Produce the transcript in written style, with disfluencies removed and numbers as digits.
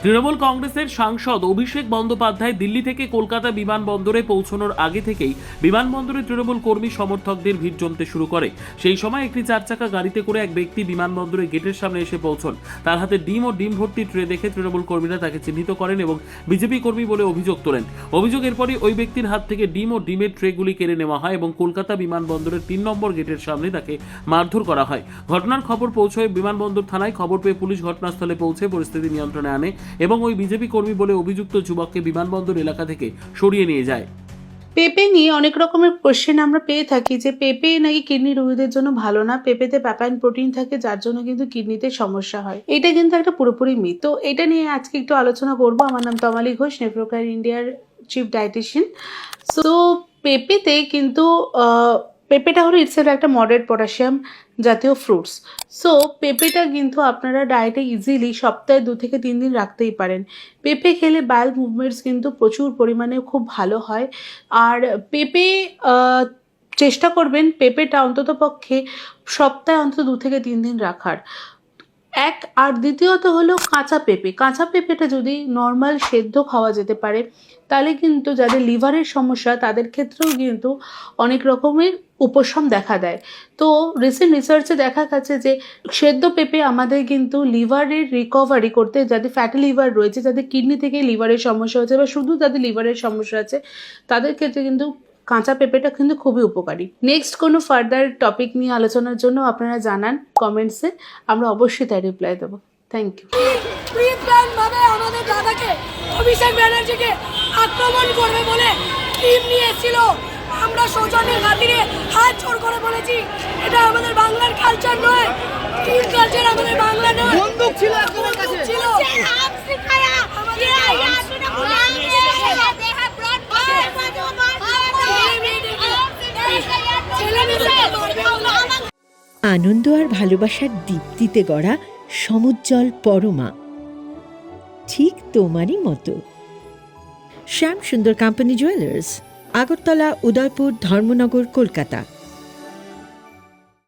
তৃণমূল কংগ্রেসের সাংসদ অভিষেক বন্দ্যোপাধ্যায় দিল্লি থেকে কলকাতা বিমানবন্দরে পৌঁছানোর আগে থেকেই বিমানবন্দরে তৃণমূল কর্মী সমর্থকদের ভিড় জমতে শুরু করে। সেই সময় একটি 4 চাকা গাড়িতে করে এক ব্যক্তি বিমানবন্দরের গেটের সামনে এসে পৌঁছন। তার হাতে ডিম ও ডিম ভর্তি ট্রে দেখে তৃণমূল কর্মীরা তাকে চিহ্নিত করেন এবং বিজেপি কর্মী বলে অভিযোগ তোলেন। অভিযোগের পরই ওই ব্যক্তির হাত থেকে ডিম ও ডিমের ট্রেগুলি কেড়ে নেওয়া হয় এবং কলকাতা বিমানবন্দরের 3 নম্বর গেটের সামনে তাকে মারধর করা হয়। ঘটনার খবর পৌঁছয় বিমানবন্দর থানায়। খবর পেয়ে পুলিশ ঘটনাস্থলে পৌঁছে পরিস্থিতি নিয়ন্ত্রণে আনে এবং ওই বিজেপি কর্মী বলে অভিযুক্ত যুবককে বিমানবন্দর এলাকা থেকে সরিয়ে নিয়ে যায়। পেঁপে নিয়ে অনেক রকমের কোশ্চেন আমরা পেয়ে থাকি যে পেঁপে নাকি কিডনি রোগীদের জন্য ভালো না, পেঁপেতে প্যাপাইন প্রোটিন থাকে যার জন্য কিন্তু কিডনিতে সমস্যা হয়। এটা কিন্তু একটা পুরোপুরি মিথ। তো এটা নিয়ে আজকে একটু আলোচনা করব। আমার নাম তমালি ঘোষ, নেফ্রোকেয়ার ইন্ডিয়ার চিফ ডায়েটিশিয়ান। সো পেঁপেতে কিন্তু পেঁপেটা হলো ইটসেলফ একটা মডারেট পটাশিয়াম জাতীয় ফ্রুটস। সো পেঁপেটা কিন্তু আপনারা ডায়েটে ইজিলি সপ্তাহে 2 থেকে 3 দিন রাখতেই পারেন। পেঁপে খেলে বায়াল মুভমেন্টস কিন্তু প্রচুর পরিমাণে খুব ভালো হয়। আর পেঁপে চেষ্টা করবেন পেঁপেটা অন্তত পক্ষে সপ্তাহে অন্তত 2 থেকে 3 দিন রাখার। আর দ্বিতীয়ত হলো কাঁচা পেঁপে। কাঁচা পেঁপেটা যদি নর্মাল সেদ্ধ খাওয়া যেতে পারে তাহলে কিন্তু যাদের লিভারের সমস্যা তাদের ক্ষেত্রেও কিন্তু অনেক রকমের উপশম দেখা দেয়। তো রিসেন্ট রিসার্চে দেখা গেছে যে সেদ্ধ পেঁপে আমাদের কিন্তু লিভারের রিকভারি করতে, যাদের ফ্যাটি লিভার রয়েছে, যাদের কিডনি থেকে লিভারের সমস্যা হচ্ছে বা শুধু যাদের লিভারের সমস্যা আছে তাদের ক্ষেত্রে কিন্তু কাঁচা পেঁপেটা কিন্তু খুবই উপকারী। নেক্সট কোনো ফার্দার টপিক নিয়ে আলোচনার জন্য আপনারা জানান কমেন্টসে, আমরা অবশ্যই তাই রিপ্লাই দেবো। Thank you. প্রিপ্ল্যানভাবে আমাদের দাদাকে অভিষেক ব্যানার্জিকে আক্রমণ করবে বলে টিম নিয়ে এসেছিল। আমরা সৌজন্যের খাতিরে হাত জোড় করে বলেছি এটা আমাদের বাংলার কালচার নয়, টিম কালচার আমাদের বাংলা নয়। বন্দুক ছিল একজনের কাছে ছিল। আনন্দ আর ভালোবাসার দীপ্তিতে গড়া সমুজ্জ্বল পরমা, ঠিক তোমারই মতো। শ্যাম সুন্দর কোম্পানি জুয়েলার্স, আগরতলা, উদয়পুর, ধর্মনগর, কলকাতা।